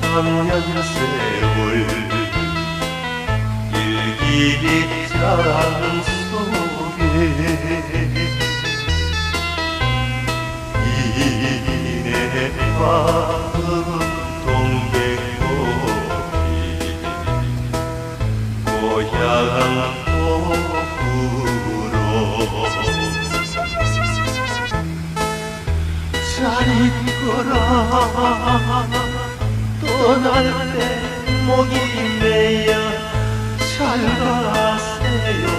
3년 세월 일기장 속에 이내 마음 동백꽃이 고향 복으로 잘 있거라 떠날 때 목이 메여 잘 가세요